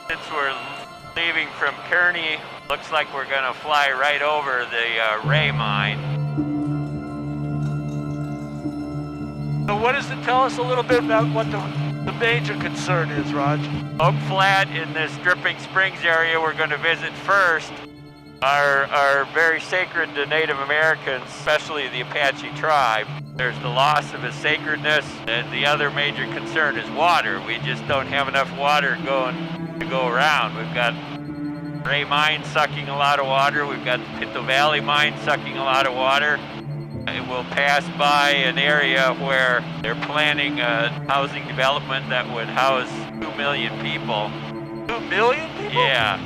Since we're leaving from Kearney, looks like we're gonna fly right over the Ray mine. So what does it tell us a little bit about what the major concern is, Raj? Oak Flat in this Dripping Springs area we're going to visit first are very sacred to Native Americans, especially the Apache tribe. There's the loss of its sacredness, and the other major concern is water. We just don't have enough water to go around. We've got Ray Mine sucking a lot of water. We've got the Pinto Valley Mine sucking a lot of water. It will pass by an area where they're planning a housing development that would house 2 million people. 2 million people? Yeah.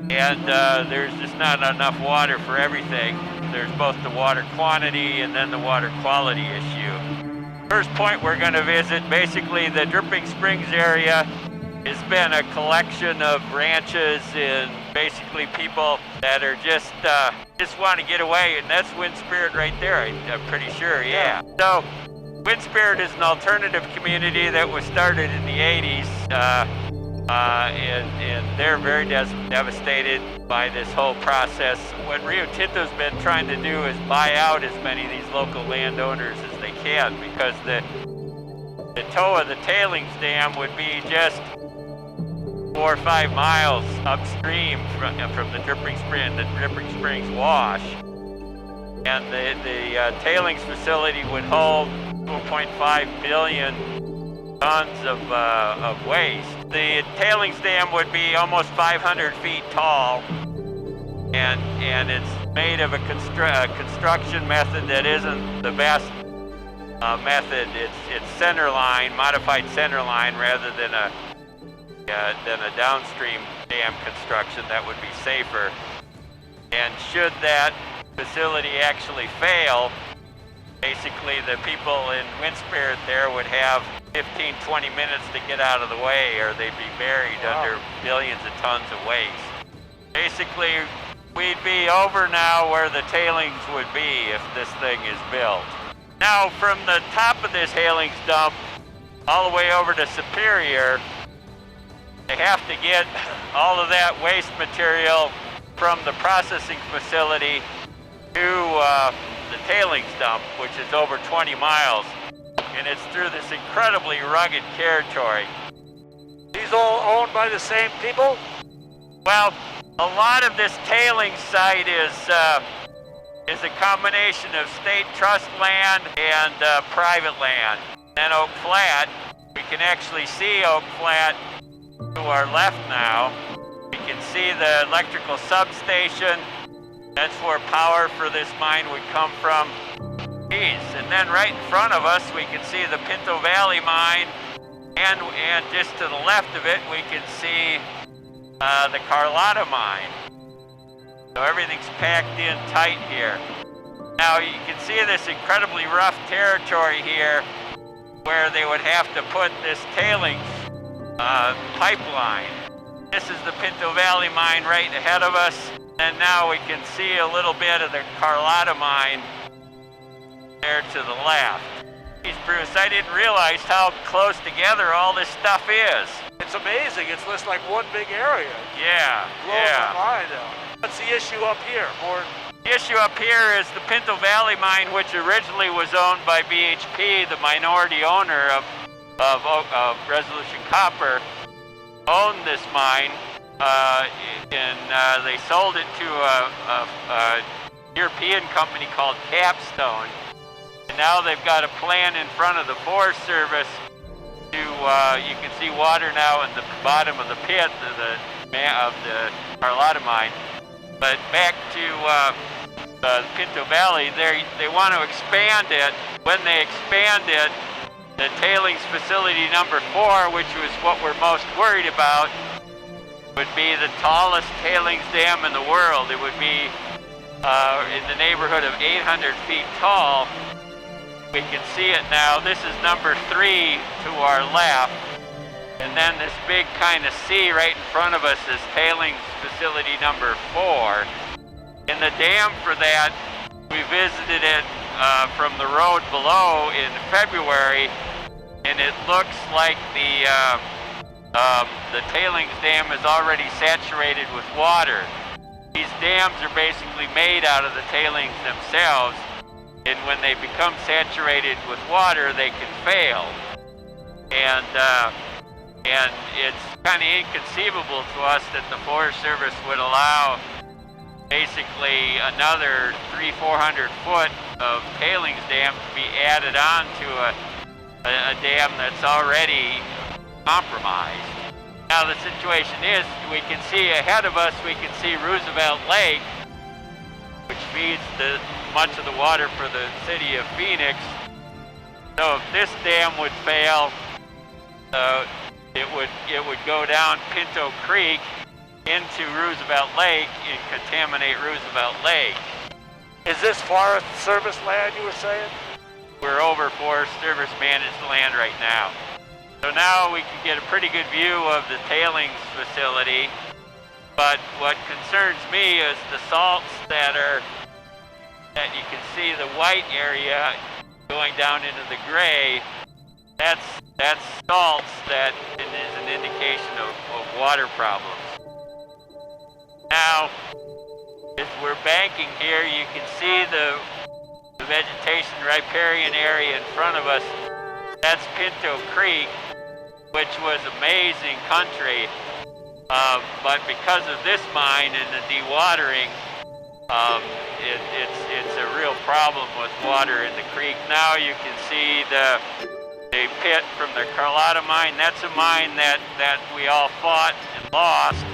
And there's just not enough water for everything. There's both the water quantity and then the water quality issue. First point we're going to visit, basically the Dripping Springs area has been a collection of ranches and basically people that are just want to get away, and that's Wind Spirit right there, I'm pretty sure, yeah. So, Wind Spirit is an alternative community that was started in the 80s, and they're very devastated by this whole process. What Rio Tinto's been trying to do is buy out as many of these local landowners as they can, because the toe of the tailings dam would be just 4 or 5 miles upstream from the Dripping Springs wash, and the tailings facility would hold 2.5 billion tons of waste. The tailings dam would be almost 500 feet tall, and it's made of a construction method that isn't the best method. It's centerline, modified centerline, rather than a downstream dam construction that would be safer. And should that facility actually fail, basically the people in Wind Spirit there would have 15-20 minutes to get out of the way, or they'd be buried under billions of tons of waste. Basically, we'd be over now where the tailings would be if this thing is built. Now, from the top of this tailings dump all the way over to Superior, they have to get all of that waste material from the processing facility to the tailings dump, which is over 20 miles. And it's through this incredibly rugged territory. These all owned by the same people? Well, a lot of this tailings site is a combination of state trust land and private land. Then Oak Flat, we can actually see Oak Flat to our left now. We can see the electrical substation. That's where power for this mine would come from. And then right in front of us, we can see the Pinto Valley mine, and just to the left of it, we can see the Carlota mine. So everything's packed in tight here. Now you can see this incredibly rough territory here, where they would have to put this tailings pipeline. This is the Pinto Valley mine right ahead of us, and now we can see a little bit of the Carlota mine there to the left. Geez, Bruce, I didn't realize how close together all this stuff is. It's amazing. It's just like one big area. Yeah, Blows my mind out. What's the issue up here? The issue up here is the Pinto Valley mine, which originally was owned by BHP, the minority owner of Resolution Copper, owned this mine, and they sold it to a European company called Capstone. And now they've got a plan in front of the Forest Service to, you can see water now in the bottom of the pit of the Carlota mine. But back to Pinto Valley, they want to expand it. When they expand it, the tailings facility number 4, which was what we're most worried about, would be the tallest tailings dam in the world. It would be in the neighborhood of 800 feet tall. We can see it now. This is number 3 to our left. And then this big kind of C right in front of us is tailings facility number 4. And the dam for that, we visited it from the road below in February, and it looks like the the tailings dam is already saturated with water. These dams are basically made out of the tailings themselves, and when they become saturated with water, they can fail. And it's kind of inconceivable to us that the Forest Service would allow basically another 300-400 foot of tailings dam to be added on to a dam that's already compromised. Now the situation is, we can see ahead of us, we can see Roosevelt Lake, which feeds much of the water for the city of Phoenix. So if this dam would fail, it would go down Pinto Creek into Roosevelt Lake and contaminate Roosevelt Lake. Is this Forest Service land you were saying? We're over Forest Service managed land right now. So now we can get a pretty good view of the tailings facility, but what concerns me is the salts that you can see the white area going down into the gray. That's salts that is an indication of water problems. Now, as we're banking here, you can see the vegetation riparian area in front of us. That's Pinto Creek, which was amazing country, but because of this mine and the dewatering, it's a real problem with water in the creek. Now you can see the pit from the Carlota mine. That's a mine that we all fought and lost.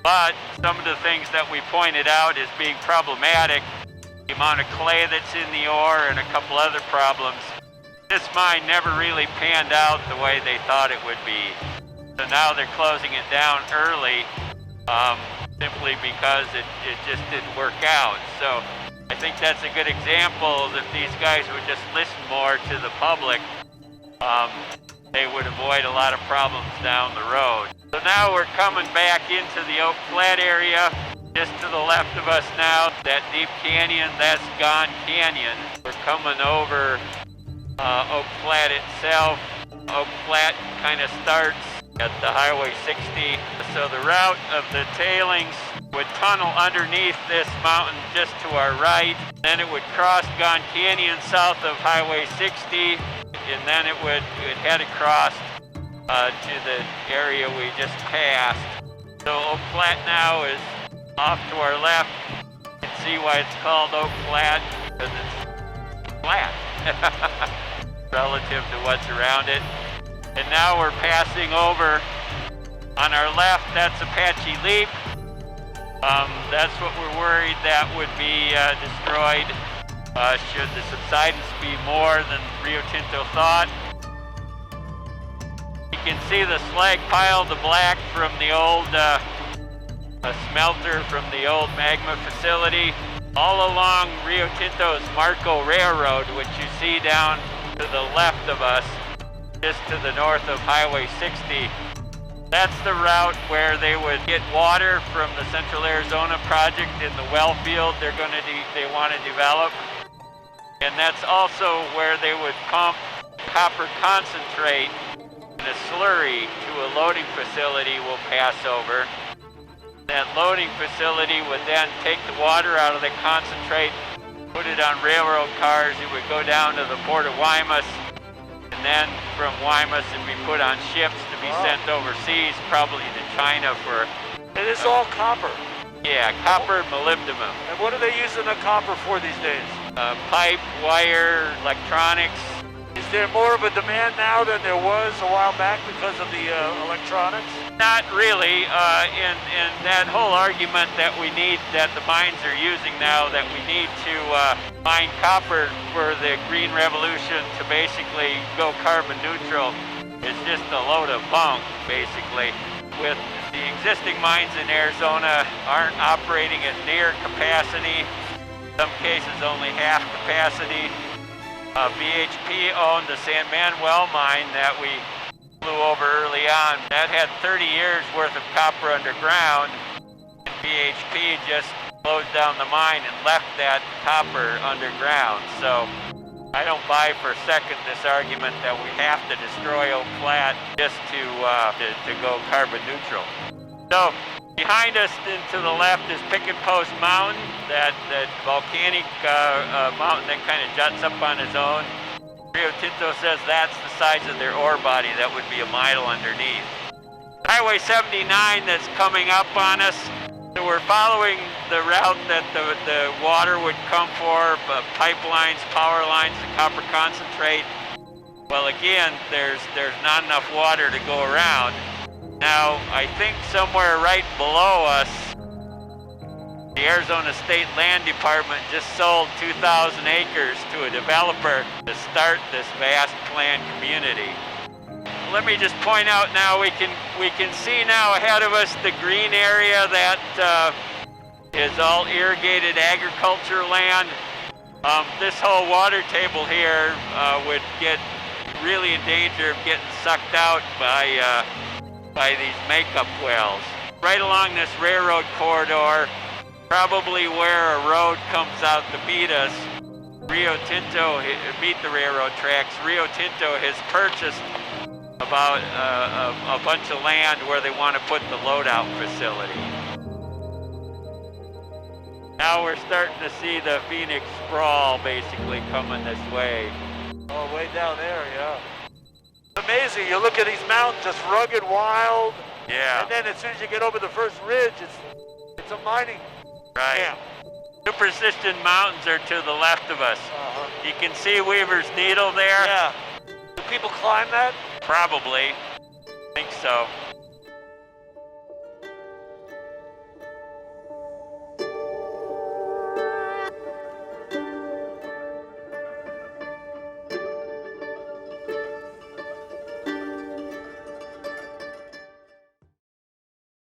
But some of the things that we pointed out as being problematic, the amount of clay that's in the ore and a couple other problems, this mine never really panned out the way they thought it would be. So now they're closing it down early, simply because it just didn't work out. So I think that's a good example that these guys would just listen more to the public. They would avoid a lot of problems down the road. So now we're coming back into the Oak Flat area. Just to the left of us now, that deep canyon, that's Gone Canyon. We're coming over Oak Flat itself. Oak Flat kind of starts at the Highway 60. So the route of the tailings would tunnel underneath this mountain just to our right. Then it would cross Gone Canyon south of Highway 60, and then it would head across to the area we just passed. So Oak Flat now is off to our left. You can see why it's called Oak Flat, because it's flat relative to what's around it. And now we're passing over on our left. That's Apache Leap. That's what we're worried that would be destroyed should the subsidence be more than Rio Tinto thought. You can see the slag pile, the black from the old smelter from the old magma facility. All along Rio Tinto's Marco Railroad, which you see down to the left of us, just to the north of Highway 60. That's the route where they would get water from the Central Arizona project in the well field they want to develop. And that's also where they would pump copper concentrate in a slurry to a loading facility we'll pass over. That loading facility would then take the water out of the concentrate, put it on railroad cars. It would go down to the port of Guaymas, and then from Guaymas it'd be put on ships to be sent overseas, probably to China for... It is all copper. Yeah, copper, molybdenum. And what are they using the copper for these days? Pipe, wire, electronics. Is there more of a demand now than there was a while back because of the electronics? Not really. And that whole argument that the mines are using now, that we need to mine copper for the green revolution to basically go carbon neutral is just a load of bunk, basically. With the existing mines in Arizona aren't operating at near capacity, in some cases only half capacity. BHP owned the San Manuel mine that we flew over early on. That had 30 years worth of copper underground, and BHP just closed down the mine and left that copper underground. So I don't buy for a second this argument that we have to destroy Oak Flat just to go carbon neutral. So behind us and to the left is Picketpast Mountain, that volcanic mountain that kind of juts up on its own. Rio Tinto says that's the size of their ore body that would be a mile underneath. Highway 79 that's coming up on us. So we're following the route that the water would come for, pipelines, power lines, the copper concentrate. Well, again, there's not enough water to go around. Now, I think somewhere right below us, the Arizona State Land Department just sold 2,000 acres to a developer to start this vast planned community. Let me just point out now, we can see now ahead of us the green area that is all irrigated agriculture land. This whole water table here would get really in danger of getting sucked out by these makeup wells. Right along this railroad corridor, probably where a road comes out to meet us, meet the railroad tracks, Rio Tinto has purchased about a bunch of land where they want to put the loadout facility. Now we're starting to see the Phoenix Sprawl basically coming this way. Oh, way down there, yeah. It's amazing. You look at these mountains, just rugged, wild. Yeah. And then as soon as you get over the first ridge, it's a mining camp. Superstition Mountains are to the left of us. You can see Weaver's Needle there. Yeah. Do people climb that? Probably. I think so.